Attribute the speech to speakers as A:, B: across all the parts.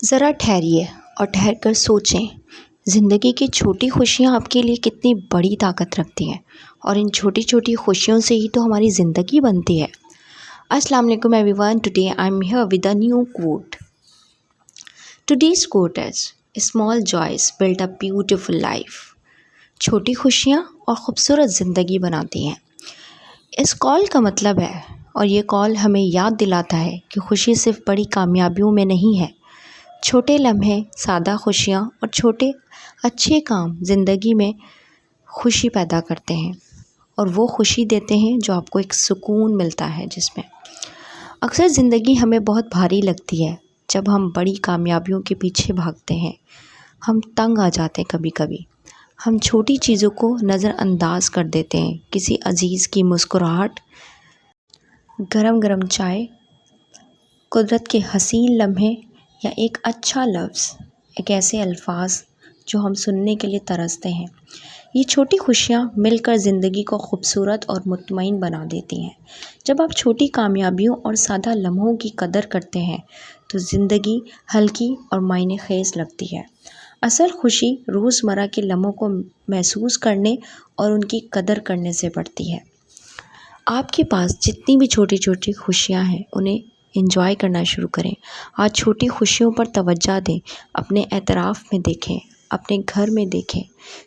A: ذرا ٹھہریے اور ٹھہر کر سوچیں، زندگی کی چھوٹی خوشیاں آپ کے لیے کتنی بڑی طاقت رکھتی ہیں، اور ان چھوٹی چھوٹی خوشیوں سے ہی تو ہماری زندگی بنتی ہے۔ السلام علیکم everyone, today I am here with a new quote. Today's quote is small joys build a beautiful life. چھوٹی خوشیاں اور خوبصورت زندگی بناتی ہیں۔ اس کال کا مطلب ہے، اور یہ کال ہمیں یاد دلاتا ہے کہ خوشی صرف بڑی کامیابیوں میں نہیں ہے۔ چھوٹے لمحے، سادہ خوشیاں اور چھوٹے اچھے کام زندگی میں خوشی پیدا کرتے ہیں، اور وہ خوشی دیتے ہیں جو آپ کو ایک سکون ملتا ہے جس میں۔ اکثر زندگی ہمیں بہت بھاری لگتی ہے جب ہم بڑی کامیابیوں کے پیچھے بھاگتے ہیں۔ ہم تنگ آ جاتے ہیں کبھی کبھی۔ ہم چھوٹی چیزوں کو نظر انداز کر دیتے ہیں۔ کسی عزیز کی مسکراہٹ، گرم گرم چائے، قدرت کے حسین لمحے، یا ایک اچھا لفظ، ایک ایسے الفاظ جو ہم سننے کے لیے ترستے ہیں۔ یہ چھوٹی خوشیاں مل کر زندگی کو خوبصورت اور مطمئن بنا دیتی ہیں۔ جب آپ چھوٹی کامیابیوں اور سادہ لمحوں کی قدر کرتے ہیں تو زندگی ہلکی اور معنی خیز لگتی ہے۔ اصل خوشی روزمرہ کے لمحوں کو محسوس کرنے اور ان کی قدر کرنے سے بڑھتی ہے۔ آپ کے پاس جتنی بھی چھوٹی چھوٹی خوشیاں ہیں انہیں انجوائے کرنا شروع کریں۔ آج چھوٹی خوشیوں پر توجہ دیں، اپنے اعتراف میں دیکھیں، اپنے گھر میں دیکھیں،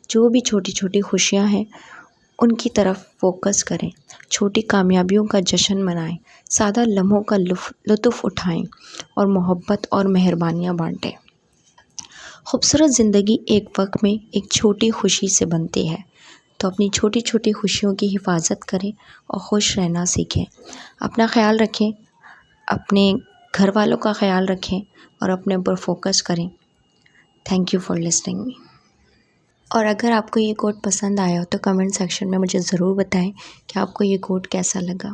A: جو بھی چھوٹی چھوٹی خوشیاں ہیں ان کی طرف فوکس کریں۔ چھوٹی کامیابیوں کا جشن منائیں، سادہ لمحوں کا لطف اٹھائیں، اور محبت اور مہربانیاں بانٹیں۔ خوبصورت زندگی ایک وقت میں ایک چھوٹی خوشی سے بنتی ہے، تو اپنی چھوٹی چھوٹی خوشیوں کی حفاظت کریں اور خوش رہنا سیکھیں۔ اپنا خیال رکھیں، اپنے گھر والوں کا خیال رکھیں، اور اپنے اوپر فوکس کریں۔ تھینک یو فار لسننگ می۔ اور اگر آپ کو یہ کوٹ پسند آیا ہو تو کمنٹ سیکشن میں مجھے ضرور بتائیں کہ آپ کو یہ کوٹ کیسا لگا۔